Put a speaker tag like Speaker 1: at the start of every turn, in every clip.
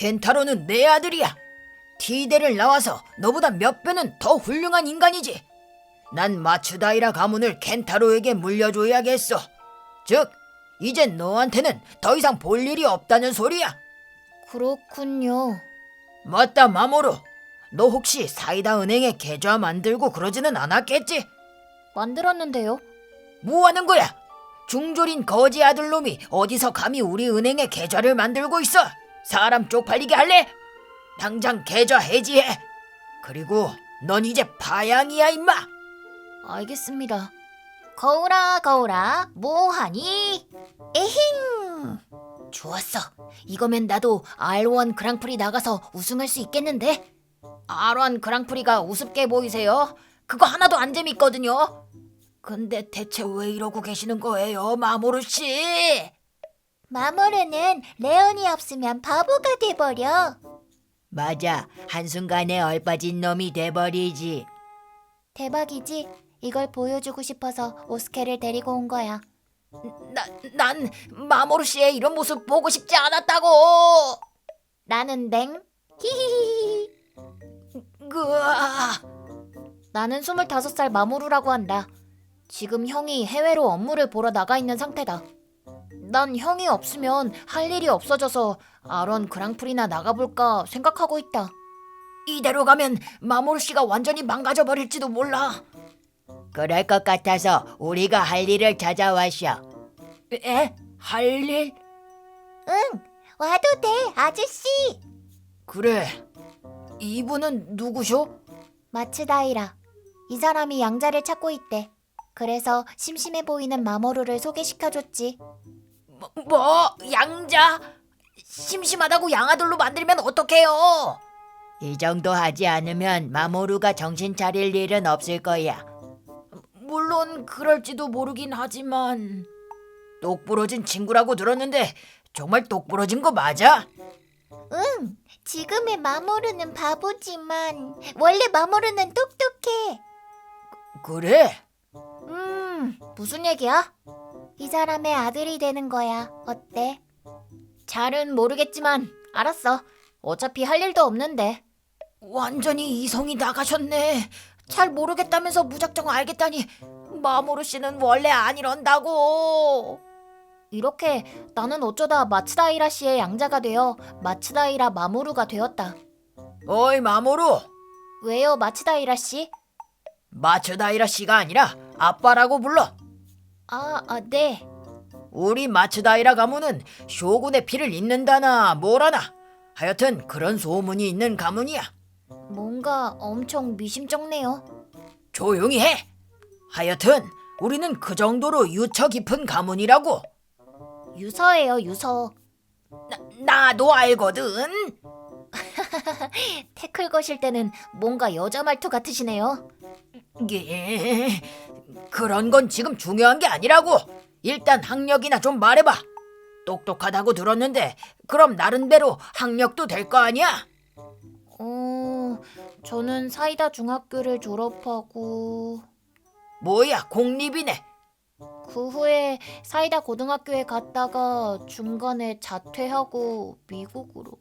Speaker 1: 켄타로는 내 아들이야. T대를 나와서 너보다 몇 배는 더 훌륭한 인간이지. 난 마츠다이라 가문을 켄타로에게 물려줘야겠어. 즉, 이젠 너한테는 더 이상 볼 일이 없다는 소리야.
Speaker 2: 그렇군요.
Speaker 1: 맞다, 마모루. 너 혹시 사이다 은행에 계좌 만들고 그러지는 않았겠지?
Speaker 2: 만들었는데요.
Speaker 1: 뭐 하는 거야? 중졸인 거지 아들놈이 어디서 감히 우리 은행에 계좌를 만들고 있어? 사람 쪽팔리게 할래? 당장 계좌 해지해. 그리고 넌 이제 파양이야, 임마.
Speaker 2: 알겠습니다. 거울아, 뭐하니? 에힝! 좋았어. 이거면 나도 R1 그랑프리 나가서 우승할 수 있겠는데? R1 그랑프리가 우습게 보이세요? 그거 하나도 안 재밌거든요.
Speaker 1: 근데 대체 왜 이러고 계시는 거예요, 마모루 씨?
Speaker 2: 마모르는 레온이 없으면 바보가 돼버려.
Speaker 1: 맞아, 한순간에 얼빠진 놈이 돼버리지.
Speaker 2: 대박이지? 이걸 보여주고 싶어서 오스케를 데리고 온 거야.
Speaker 1: 난 마모루 씨의 이런 모습 보고 싶지 않았다고.
Speaker 2: 나는 냉. 히히히히.
Speaker 1: 으아.
Speaker 2: 나는 25살 마모루라고 한다. 지금 형이 해외로 업무를 보러 나가 있는 상태다. 난 형이 없으면 할 일이 없어져서 R1 그랑프리나 나가볼까 생각하고 있다.
Speaker 1: 이대로 가면 마모루 씨가 완전히 망가져 버릴지도 몰라. 그럴 것 같아서 우리가 할 일을 찾아왔어. 에? 할 일?
Speaker 2: 응, 와도 돼, 아저씨.
Speaker 1: 그래. 이분은 누구셔?
Speaker 2: 마츠다이라. 이 사람이 양자를 찾고 있대. 그래서 심심해 보이는 마모루를 소개시켜줬지.
Speaker 1: 뭐? 양자? 심심하다고 양아들로 만들면 어떡해요? 이 정도 하지 않으면 마모루가 정신 차릴 일은 없을 거야. 물론 그럴지도 모르긴 하지만 똑부러진 친구라고 들었는데 정말 똑부러진 거 맞아?
Speaker 2: 응, 지금의 마모루는 바보지만 원래 마모루는 똑똑해.
Speaker 1: 그래?
Speaker 2: 무슨 얘기야? 이 사람의 아들이 되는 거야. 어때? 잘은 모르겠지만 알았어. 어차피 할 일도 없는데.
Speaker 1: 완전히 이성이 나가셨네. 잘 모르겠다면서 무작정 알겠다니. 마모루 씨는 원래 안 이런다고.
Speaker 2: 이렇게 나는 어쩌다 마츠다이라 씨의 양자가 되어 마츠다이라 마모루가 되었다.
Speaker 1: 어이, 마모루.
Speaker 2: 왜요, 마츠다이라 씨?
Speaker 1: 마츠다이라 씨가 아니라 아빠라고 불러.
Speaker 2: 네.
Speaker 1: 우리 마츠다이라 가문은 쇼군의 피를 잇는다나 뭐라나. 하여튼 그런 소문이 있는 가문이야.
Speaker 2: 뭔가 엄청 미심쩍네요.
Speaker 1: 조용히 해. 하여튼 우리는 그 정도로 유처 깊은 가문이라고.
Speaker 2: 유서예요, 유서.
Speaker 1: 나도 알거든.
Speaker 2: 태클 거실 때는 뭔가 여자 말투 같으시네요.
Speaker 1: 예, 그런 건 지금 중요한 게 아니라고. 일단 학력이나 좀 말해봐. 똑똑하다고 들었는데 그럼 나름대로 학력도 될 거 아니야?
Speaker 2: 저는 사이다 중학교를 졸업하고
Speaker 1: 뭐야, 공립이네.
Speaker 2: 그 후에 사이다 고등학교에 갔다가 중간에 자퇴하고 미국으로.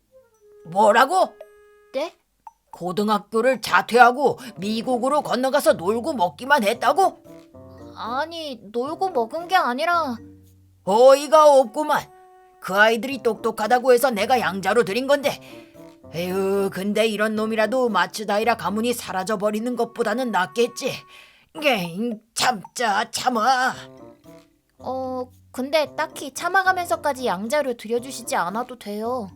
Speaker 1: 뭐라고?
Speaker 2: 네?
Speaker 1: 고등학교를 자퇴하고 미국으로 건너가서 놀고 먹기만 했다고?
Speaker 2: 아니, 놀고 먹은 게 아니라
Speaker 1: 어이가 없구만. 그 아이들이 똑똑하다고 해서 내가 양자로 들인 건데. 에휴, 근데 이런 놈이라도 마츠다이라 가문이 사라져버리는 것보다는 낫겠지. 참아.
Speaker 2: 근데 딱히 참아가면서까지 양자를 들여주시지 않아도 돼요.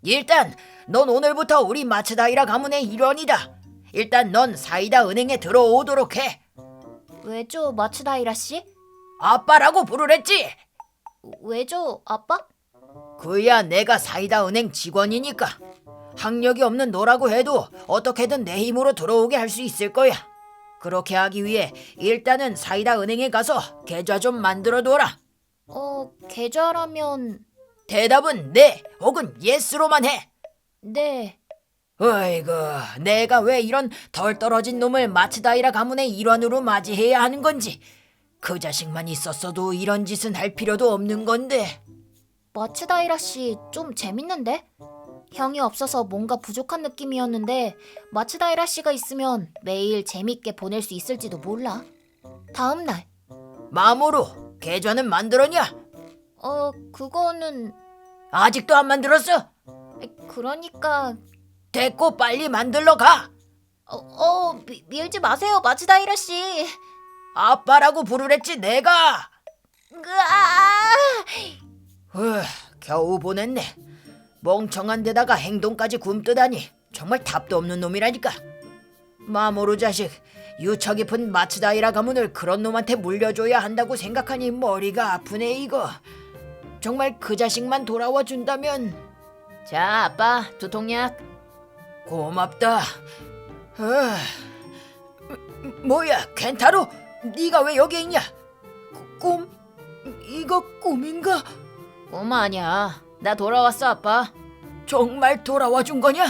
Speaker 1: 일단 넌 오늘부터 우리 마츠다이라 가문의 일원이다. 일단 넌 사이다 은행에 들어오도록 해.
Speaker 2: 왜죠, 마츠다이라 씨?
Speaker 1: 아빠라고 부르랬지?
Speaker 2: 왜죠, 아빠?
Speaker 1: 그야 내가 사이다 은행 직원이니까. 학력이 없는 너라고 해도 어떻게든 내 힘으로 들어오게 할 수 있을 거야. 그렇게 하기 위해 일단은 사이다 은행에 가서 계좌 좀 만들어둬라.
Speaker 2: 계좌라면...
Speaker 1: 대답은 네 혹은 예스로만 해.
Speaker 2: 네.
Speaker 1: 어이구, 내가 왜 이런 덜 떨어진 놈을 마츠다이라 가문의 일원으로 맞이해야 하는 건지. 그 자식만 있었어도 이런 짓은 할 필요도 없는 건데.
Speaker 2: 마츠다이라 씨 좀 재밌는데? 형이 없어서 뭔가 부족한 느낌이었는데 마츠다이라 씨가 있으면 매일 재밌게 보낼 수 있을지도 몰라. 다음 날.
Speaker 1: 마모루, 계좌는 만들었냐?
Speaker 2: 그거는
Speaker 1: 아직도 안 만들었어?
Speaker 2: 그러니까
Speaker 1: 됐고 빨리 만들러 가.
Speaker 2: 밀지 마세요, 마츠다이라 씨.
Speaker 1: 아빠라고 부르랬지 내가.
Speaker 2: 으아!
Speaker 1: 겨우 보냈네. 멍청한 데다가 행동까지 굼뜨다니 정말 답도 없는 놈이라니까. 마모루 자식, 유처 깊은 마츠다이라 가문을 그런 놈한테 물려줘야 한다고 생각하니 머리가 아프네 이거. 정말 그 자식만 돌아와 준다면.
Speaker 2: 자, 아빠, 두통약.
Speaker 1: 고맙다. 뭐야, 켄타로? 네가 왜 여기 있냐? 꿈? 이거 꿈인가?
Speaker 2: 꿈 아니야. 나 돌아왔어, 아빠.
Speaker 1: 정말 돌아와 준 거냐?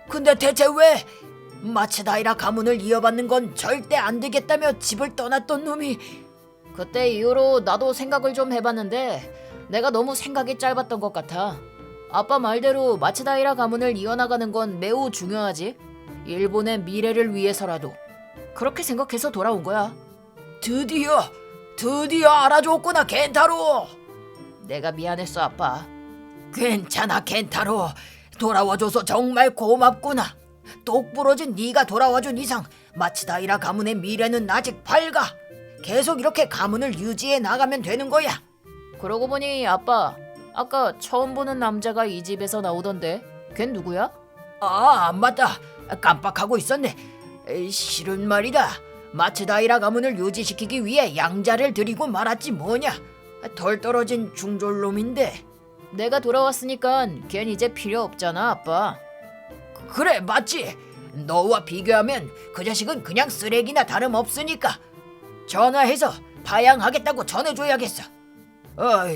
Speaker 1: 근데 대체 왜? 마츠다이라 가문을 이어받는 건 절대 안 되겠다며 집을 떠났던 놈이.
Speaker 2: 그때 이후로 나도 생각을 좀 해봤는데 내가 너무 생각이 짧았던 것 같아. 아빠 말대로 마츠다이라 가문을 이어나가는 건 매우 중요하지. 일본의 미래를 위해서라도. 그렇게 생각해서 돌아온 거야.
Speaker 1: 드디어 알아줬구나, 켄타로.
Speaker 2: 내가 미안했어, 아빠.
Speaker 1: 괜찮아, 켄타로. 돌아와줘서 정말 고맙구나. 똑부러진 네가 돌아와준 이상 마츠다이라 가문의 미래는 아직 밝아. 계속 이렇게 가문을 유지해 나가면 되는 거야.
Speaker 2: 그러고 보니 아빠, 아까 처음 보는 남자가 이 집에서 나오던데 걘 누구야?
Speaker 1: 아, 맞다. 깜빡하고 있었네. 실은 말이다. 마츠다이라 가문을 유지시키기 위해 양자를 드리고 말았지 뭐냐. 덜 떨어진 중졸놈인데.
Speaker 2: 내가 돌아왔으니까 걘 이제 필요 없잖아, 아빠.
Speaker 1: 그래, 맞지. 너와 비교하면 그 자식은 그냥 쓰레기나 다름없으니까. 전화해서 파양하겠다고 전해줘야겠어.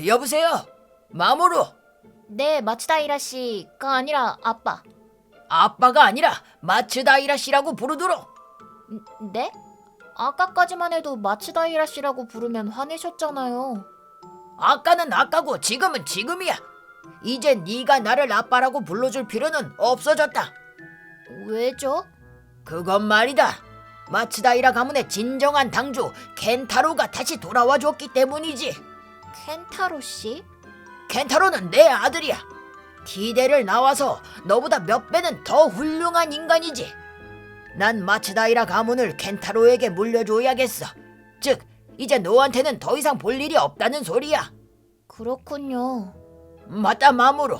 Speaker 1: 여보세요? 마모루.
Speaker 2: 네, 마츠다이라 씨가 아니라 아빠.
Speaker 1: 아빠가 아니라 마츠다이라 씨라고 부르도록.
Speaker 2: 네? 아까까지만 해도 마츠다이라 씨라고 부르면 화내셨잖아요.
Speaker 1: 아까는 아까고 지금은 지금이야. 이제 네가 나를 아빠라고 불러줄 필요는 없어졌다.
Speaker 2: 왜죠?
Speaker 1: 그건 말이다. 마츠다이라 가문의 진정한 당주 켄타로가 다시 돌아와 줬기 때문이지.
Speaker 2: 켄타로 씨?
Speaker 1: 켄타로는 내 아들이야. D대를 나와서 너보다 몇 배는 더 훌륭한 인간이지. 난 마츠다이라 가문을 켄타로에게 물려줘야겠어. 즉, 이제 너한테는 더 이상 볼 일이 없다는 소리야.
Speaker 2: 그렇군요.
Speaker 1: 맞다, 마모루.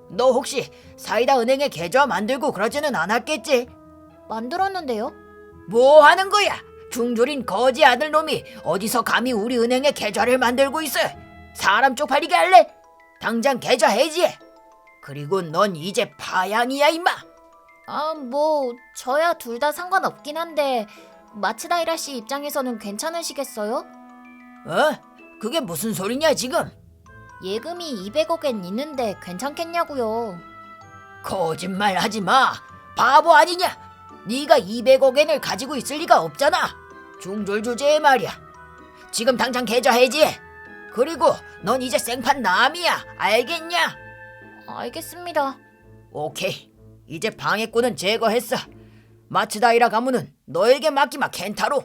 Speaker 1: 너 혹시 사이다 은행에 계좌 만들고 그러지는 않았겠지?
Speaker 2: 만들었는데요?
Speaker 1: 뭐 하는 거야? 중졸인 거지 아들놈이 어디서 감히 우리 은행에 계좌를 만들고 있어? 사람 쪽팔리게 할래? 당장 계좌 해지해. 그리고 넌 이제 파양이야, 임마.
Speaker 2: 저야 둘 다 상관없긴 한데 마츠다이라 씨 입장에서는 괜찮으시겠어요?
Speaker 1: 그게 무슨 소리냐 지금?
Speaker 2: 예금이 200억엔 있는데 괜찮겠냐고요.
Speaker 1: 거짓말 하지 마. 바보 아니냐? 네가 200억엔을 가지고 있을 리가 없잖아. 중졸 주제에 말이야. 지금 당장 계좌 해지해. 그리고 넌 이제 생판 남이야. 알겠냐?
Speaker 2: 알겠습니다.
Speaker 1: 오케이. 이제 방해꾼은 제거했어. 마츠다이라 가문은 너에게 맡기마, 켄타로.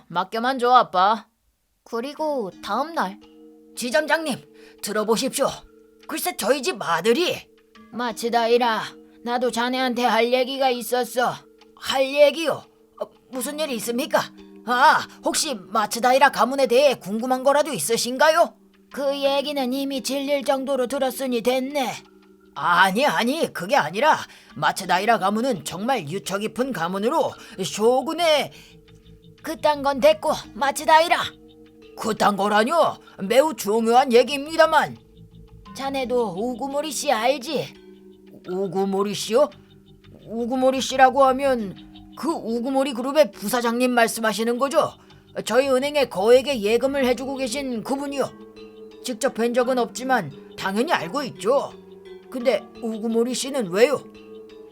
Speaker 2: 맡겨만 줘, 아빠. 그리고 다음 날.
Speaker 1: 지점장님, 들어보십시오. 글쎄 저희 집 아들이. 마츠다이라, 나도 자네한테 할 얘기가 있었어. 할 얘기요? 무슨 일이 있습니까? 혹시 마츠다이라 가문에 대해 궁금한 거라도 있으신가요? 그 얘기는 이미 질릴 정도로 들었으니 됐네. 아니, 그게 아니라 마츠다이라 가문은 정말 유처 깊은 가문으로 쇼군의... 그딴 건 됐고, 마츠다이라. 그딴 거라뇨? 매우 중요한 얘기입니다만. 자네도 우구모리 씨 알지? 우구모리 씨요? 우구모리 씨라고 하면 그 우구모리 그룹의 부사장님 말씀하시는 거죠? 저희 은행에 거액의 예금을 해주고 계신 그분이요. 직접 뵌 적은 없지만 당연히 알고 있죠. 근데 우구모리 씨는 왜요?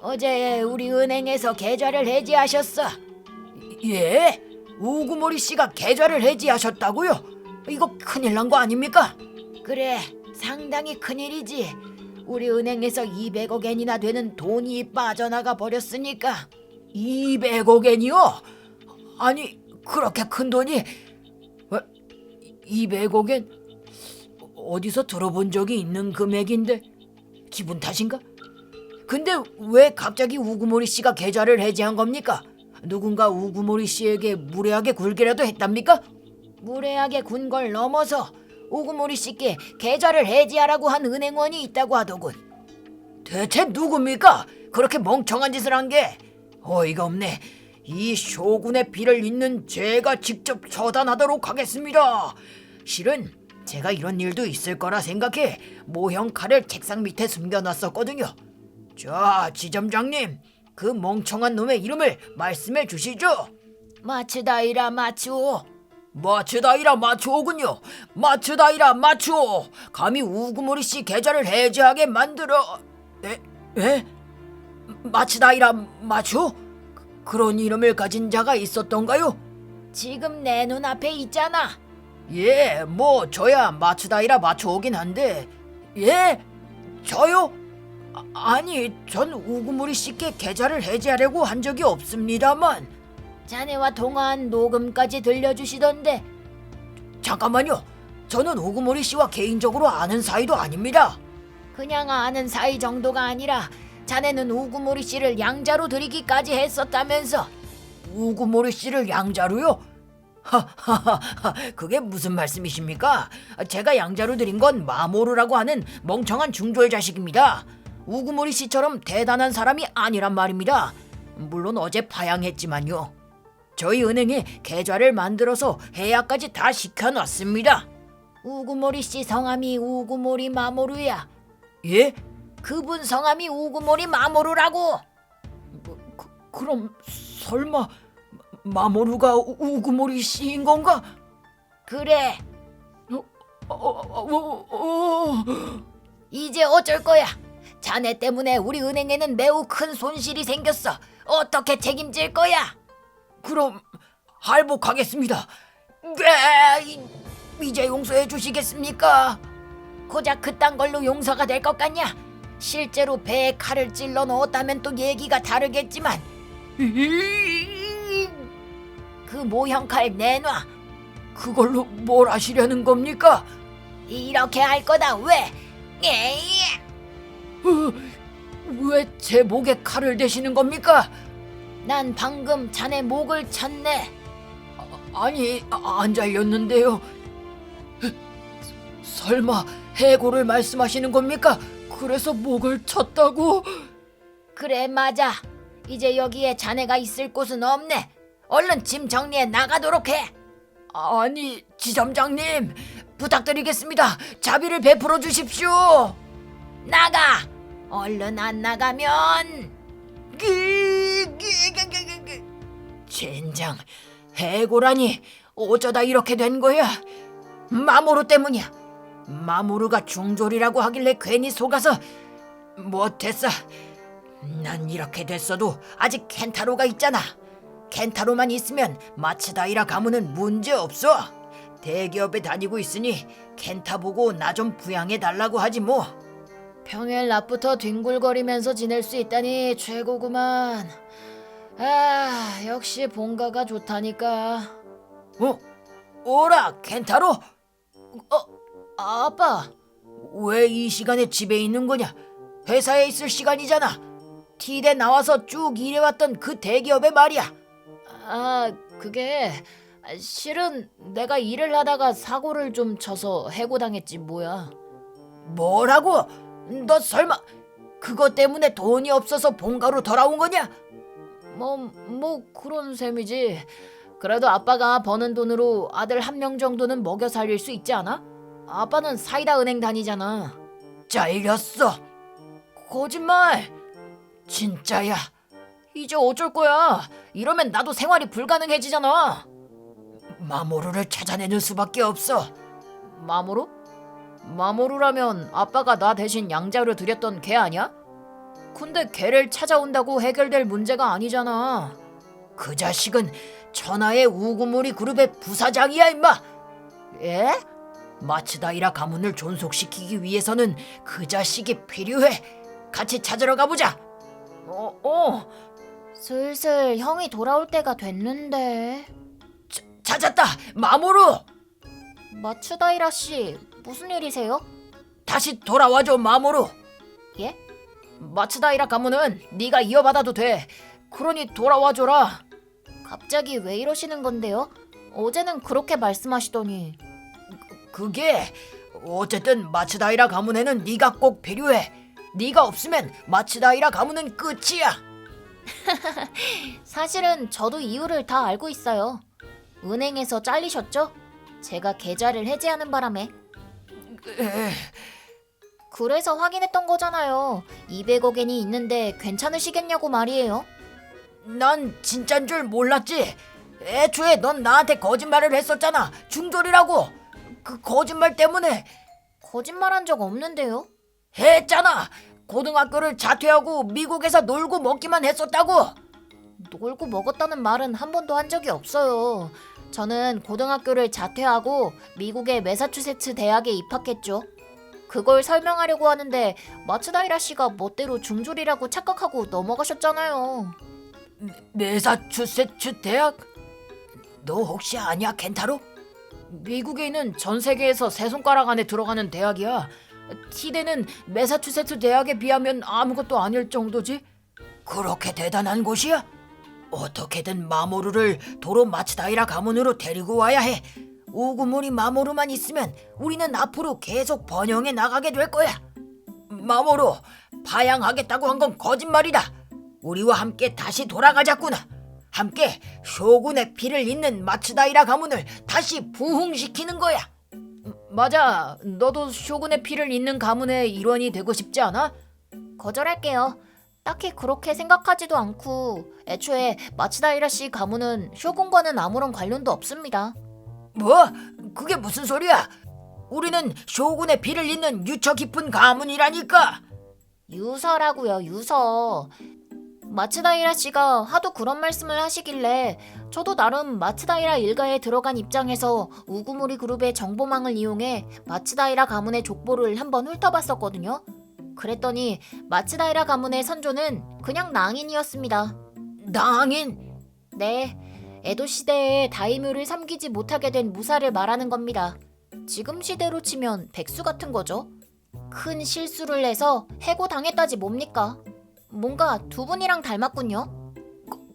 Speaker 1: 어제 우리 은행에서 계좌를 해지하셨어. 예? 우구모리 씨가 계좌를 해지하셨다고요? 이거 큰일 난 거 아닙니까? 그래, 상당히 큰일이지. 우리 은행에서 200억 엔이나 되는 돈이 빠져나가 버렸으니까. 200억 엔이요? 아니, 그렇게 큰 돈이 200억 엔? 어디서 들어본 적이 있는 금액인데 기분 탓인가? 근데 왜 갑자기 우구모리 씨가 계좌를 해지한 겁니까? 누군가 우구모리 씨에게 무례하게 굴기라도 했답니까? 무례하게 군 걸 넘어서 우구모리 씨께 계좌를 해지하라고 한 은행원이 있다고 하더군. 대체 누굽니까? 그렇게 멍청한 짓을 한 게. 어이가 없네. 이 쇼군의 피를 잇는 제가 직접 처단하도록 하겠습니다. 실은 제가 이런 일도 있을 거라 생각해 모형 칼을 책상 밑에 숨겨놨었거든요. 자, 지점장님, 그 멍청한 놈의 이름을 말씀해 주시죠. 마츠다이라 마츠오. 마츠다이라 마츠오군요. 마츠다이라 마츠오. 감히 우구모리 씨 계좌를 해지하게 만들어. 에? 마츠다이라 마츠오? 그런 이름을 가진 자가 있었던가요? 지금 내 눈앞에 있잖아. 예, 뭐 저야 마츠다이라 마츠오긴 한데. 예? 저요? 아니, 전 우구모리 씨께 계좌를 해지하려고 한 적이 없습니다만. 자네와 통화한 녹음까지 들려주시던데. 잠깐만요. 저는 우구모리 씨와 개인적으로 아는 사이도 아닙니다. 그냥 아는 사이 정도가 아니라 자네는 우구모리 씨를 양자로 들이기까지 했었다면서. 우구모리 씨를 양자로요? 하하하하, 그게 무슨 말씀이십니까? 제가 양자로 들인 건 마모루라고 하는 멍청한 중졸 자식입니다. 우구모리 씨처럼 대단한 사람이 아니란 말입니다. 물론 어제 파양했지만요. 저희 은행에 계좌를 만들어서 해약까지 다 시켜놨습니다. 우구모리 씨 성함이 우구모리 마모루야. 예? 그분 성함이 우구모리 마모루라고. 그럼 설마 마모루가 우구모리 씨인 건가? 그래. 이제 어쩔 거야? 자네 때문에 우리 은행에는 매우 큰 손실이 생겼어. 어떻게 책임질 거야? 그럼 할복하겠습니다. 네, 이제 용서해 주시겠습니까? 고작 그딴 걸로 용서가 될 것 같냐? 실제로 배에 칼을 찔러 넣었다면 또 얘기가 다르겠지만. 그 모형 칼 내놔. 그걸로 뭘 하시려는 겁니까? 이렇게 할 거다. 왜? 왜 제 목에 칼을 대시는 겁니까? 난 방금 자네 목을 쳤네. 아니, 안 잘렸는데요. 설마 해고를 말씀하시는 겁니까? 그래서 목을 쳤다고? 그래, 맞아. 이제 여기에 자네가 있을 곳은 없네. 얼른 짐 정리해 나가도록 해. 아니, 지점장님, 부탁드리겠습니다. 자비를 베풀어 주십시오. 나가. 얼른 안 나가면. 젠장, 해고라니. 어쩌다 이렇게 된 거야? 마모루 때문이야. 마모루가 중졸이라고 하길래 괜히 속아서. 못했어. 난 이렇게 됐어도 아직 켄타로가 있잖아. 켄타로만 있으면 마츠다이라 가문은 문제없어. 대기업에 다니고 있으니 켄타 보고 나 좀 부양해 달라고 하지 뭐. 평일 낮부터 뒹굴거리면서 지낼 수 있다니 최고구만. 아, 역시 본가가 좋다니까. 오라, 켄타로. 아빠, 왜 이 시간에 집에 있는 거냐? 회사에 있을 시간이잖아. T대 나와서 쭉 일해왔던 그 대기업의 말이야. 아, 그게 실은 내가 일을 하다가 사고를 좀 쳐서 해고당했지 뭐야. 뭐라고? 너 설마 그것 때문에 돈이 없어서 본가로 돌아온 거냐? 뭐 그런 셈이지. 그래도 아빠가 버는 돈으로 아들 한 명 정도는 먹여 살릴 수 있지 않아? 아빠는 사이다 은행 다니잖아. 잘렸어. 거짓말. 진짜야. 이제 어쩔 거야. 이러면 나도 생활이 불가능해지잖아. 마모루를 찾아내는 수밖에 없어. 마모루? 마모루라면 아빠가 나 대신 양자로 들였던 걔 아니야? 근데 걔를 찾아온다고 해결될 문제가 아니잖아. 그 자식은 천하의 우구모리 그룹의 부사장이야 임마. 예? 마츠다이라 가문을 존속시키기 위해서는 그 자식이 필요해. 같이 찾으러 가보자.
Speaker 2: 슬슬 형이 돌아올 때가 됐는데.
Speaker 1: 찾았다, 마모루.
Speaker 2: 마츠다이라 씨, 무슨 일이세요?
Speaker 1: 다시 돌아와줘, 마모루.
Speaker 2: 예?
Speaker 1: 마츠다이라 가문은 네가 이어받아도 돼. 그러니 돌아와줘라.
Speaker 2: 갑자기 왜 이러시는 건데요? 어제는 그렇게 말씀하시더니.
Speaker 1: 그게 어쨌든 마츠다이라 가문에는 네가 꼭 필요해. 네가 없으면 마츠다이라 가문은 끝이야.
Speaker 2: 사실은 저도 이유를 다 알고 있어요. 은행에서 잘리셨죠? 제가 계좌를 해지하는 바람에. 그래서 확인했던 거잖아요. 200억엔이 있는데 괜찮으시겠냐고 말이에요.
Speaker 1: 난 진짠 줄 몰랐지. 애초에 넌 나한테 거짓말을 했었잖아. 중졸이라고. 그 거짓말 때문에.
Speaker 2: 거짓말한 적 없는데요?
Speaker 1: 했잖아. 고등학교를 자퇴하고 미국에서 놀고 먹기만 했었다고.
Speaker 2: 놀고 먹었다는 말은 한 번도 한 적이 없어요. 저는 고등학교를 자퇴하고 미국의 매사추세츠 대학에 입학했죠. 그걸 설명하려고 하는데 마츠다이라 씨가 멋대로 중졸이라고 착각하고 넘어가셨잖아요.
Speaker 1: 매사추세츠 대학? 너 혹시 아냐, 켄타로? 미국에 있는 전 세계에서 세 손가락 안에 들어가는 대학이야. 티대는 매사추세츠 대학에 비하면 아무것도 아닐 정도지. 그렇게 대단한 곳이야? 어떻게든 마모루를 도로 마츠다이라 가문으로 데리고 와야 해. 우구모리 마모루만 있으면 우리는 앞으로 계속 번영해 나가게 될 거야. 마모루, 파양하겠다고 한 건 거짓말이다. 우리와 함께 다시 돌아가자꾸나. 함께 쇼군의 피를 잇는 마츠다이라 가문을 다시 부흥시키는 거야. 맞아. 너도 쇼군의 피를 잇는 가문의 일원이 되고 싶지 않아?
Speaker 2: 거절할게요. 딱히 그렇게 생각하지도 않고 애초에 마츠다이라 씨 가문은 쇼군과는 아무런 관련도 없습니다.
Speaker 1: 뭐? 그게 무슨 소리야? 우리는 쇼군의 피를 잇는 유처 깊은 가문이라니까.
Speaker 2: 유서라고요, 유서. 마츠다이라 씨가 하도 그런 말씀을 하시길래 저도 나름 마츠다이라 일가에 들어간 입장에서 우구모리 그룹의 정보망을 이용해 마츠다이라 가문의 족보를 한번 훑어봤었거든요. 그랬더니 마츠다이라 가문의 선조는 그냥 낭인이었습니다.
Speaker 1: 낭인?
Speaker 2: 네, 에도 시대에 다이묘를 섬기지 못하게 된 무사를 말하는 겁니다. 지금 시대로 치면 백수 같은 거죠. 큰 실수를 해서 해고당했다지 뭡니까? 뭔가 두 분이랑 닮았군요.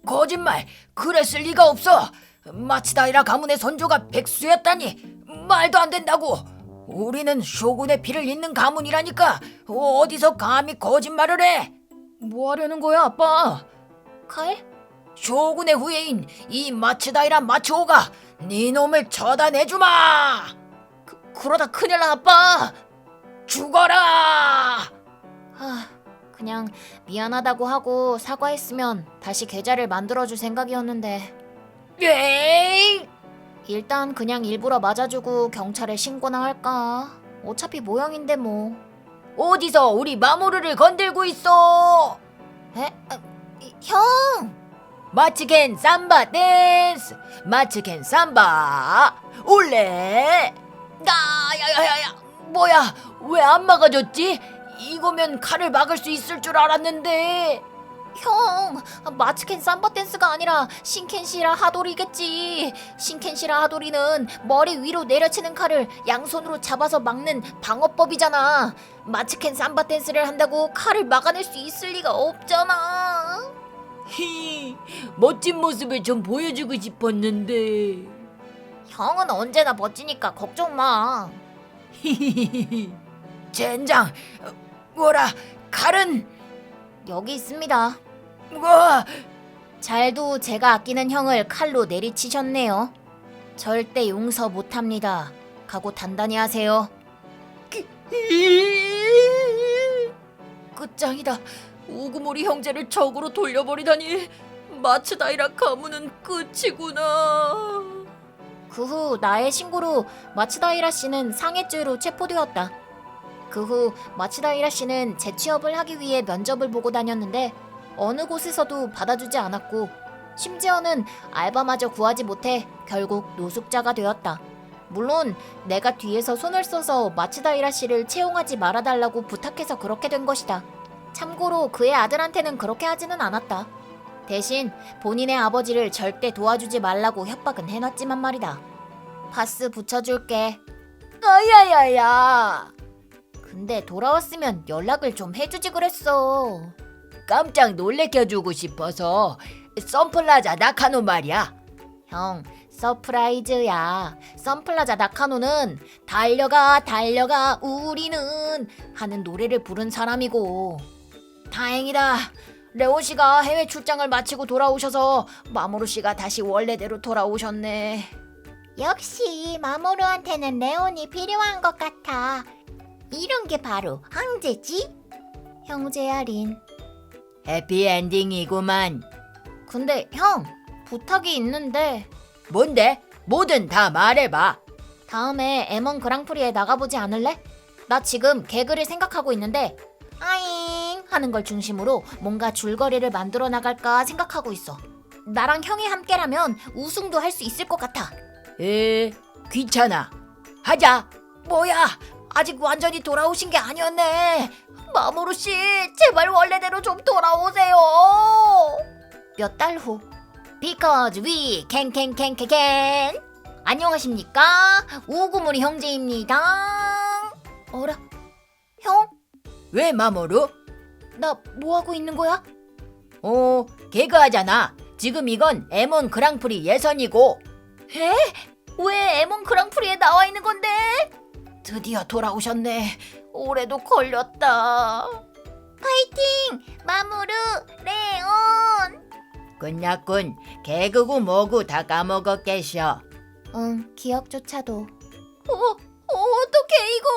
Speaker 1: 거짓말. 그랬을 리가 없어. 마츠다이라 가문의 선조가 백수였다니. 말도 안 된다고. 우리는 쇼군의 피를 잇는 가문이라니까. 어디서 감히 거짓말을 해? 뭐 하려는 거야, 아빠?
Speaker 2: 칼?
Speaker 1: 쇼군의 후예인 이 마츠다이라 마츠오가 네 놈을 처단해주마. 그러다 큰일 나, 아빠. 죽어라.
Speaker 2: 그냥 미안하다고 하고 사과했으면 다시 계좌를 만들어줄 생각이었는데.
Speaker 1: 에이!
Speaker 2: 일단 그냥 일부러 맞아주고 경찰에 신고나 할까? 어차피 모형인데 뭐.
Speaker 1: 어디서 우리 마모루를 건들고 있어?
Speaker 2: 에? 형!
Speaker 1: 마츠켄 삼바 댄스. 마츠켄 삼바 올레. 야야야야, 뭐야, 왜 안 막아줬지? 이거면 칼을 막을 수 있을 줄 알았는데.
Speaker 2: 형! 마츠켄 삼바 댄스가 아니라 신켄시라 하도리겠지. 신켄시라 하도리는 머리 위로 내려치는 칼을 양손으로 잡아서 막는 방어법이잖아. 마츠켄 삼바 댄스를 한다고 칼을 막아낼 수 있을 리가 없잖아.
Speaker 1: 히, 멋진 모습을 좀 보여주고 싶었는데.
Speaker 2: 형은 언제나 멋지니까 걱정 마.
Speaker 1: 히히히히. 젠장, 뭐라, 칼은?
Speaker 2: 여기 있습니다.
Speaker 1: 뭐?
Speaker 2: 잘도 제가 아끼는 형을 칼로 내리치셨네요. 절대 용서 못합니다. 각오 단단히 하세요.
Speaker 1: 끝장이다. 우구모리 형제를 적으로 돌려버리다니. 마츠다이라 가문은 끝이구나.
Speaker 2: 그 후 나의 신고로 마츠다이라 씨는 상해죄로 체포되었다. 그 후 마츠다이라 씨는 재취업을 하기 위해 면접을 보고 다녔는데 어느 곳에서도 받아주지 않았고 심지어는 알바마저 구하지 못해 결국 노숙자가 되었다. 물론 내가 뒤에서 손을 써서 마츠다이라 씨를 채용하지 말아달라고 부탁해서 그렇게 된 것이다. 참고로 그의 아들한테는 그렇게 하지는 않았다. 대신 본인의 아버지를 절대 도와주지 말라고 협박은 해놨지만 말이다. 파스 붙여줄게.
Speaker 1: 아야야야.
Speaker 2: 근데 돌아왔으면 연락을 좀 해주지 그랬어.
Speaker 1: 깜짝 놀래켜주고 싶어서 선플라자 나카노 말이야.
Speaker 2: 형, 서프라이즈야. 선플라자 나카노는 달려가 달려가 우리는 하는 노래를 부른 사람이고.
Speaker 1: 다행이다. 레온 씨가 해외 출장을 마치고 돌아오셔서 마모루 씨가 다시 원래대로 돌아오셨네.
Speaker 2: 역시 마모루한테는 레온이 필요한 것 같아. 이런 게 바로 형제지? 형제야 린.
Speaker 1: 해피엔딩이구만.
Speaker 2: 근데 형, 부탁이 있는데
Speaker 1: 뭔데? 뭐든 다 말해봐.
Speaker 2: 다음에 M1 그랑프리에 나가보지 않을래? 나 지금 개그를 생각하고 있는데 아잉 하는 걸 중심으로 뭔가 줄거리를 만들어 나갈까 생각하고 있어. 나랑 형이 함께라면 우승도 할 수 있을 것 같아.
Speaker 1: 귀찮아. 하자. 뭐야? 아직 완전히 돌아오신 게 아니었네. 마모루 씨, 제발 원래대로 좀 돌아오세요.
Speaker 2: 몇 달 후. Because we can. 안녕하십니까? 우구무리 형제입니다. 어라? 형?
Speaker 1: 왜 마모루?
Speaker 2: 나 뭐하고 있는 거야?
Speaker 1: 개그하잖아. 지금 이건 M1 그랑프리 예선이고.
Speaker 2: 에? 왜 M1 그랑프리에 나와 있는 건데?
Speaker 1: 드디어 돌아오셨네. 올해도 걸렸다.
Speaker 2: 파이팅! 마모루, 레온!
Speaker 1: 끝났군. 개그고 뭐고 다 까먹었겠어.
Speaker 2: 응, 기억조차도. 어떡해 이거!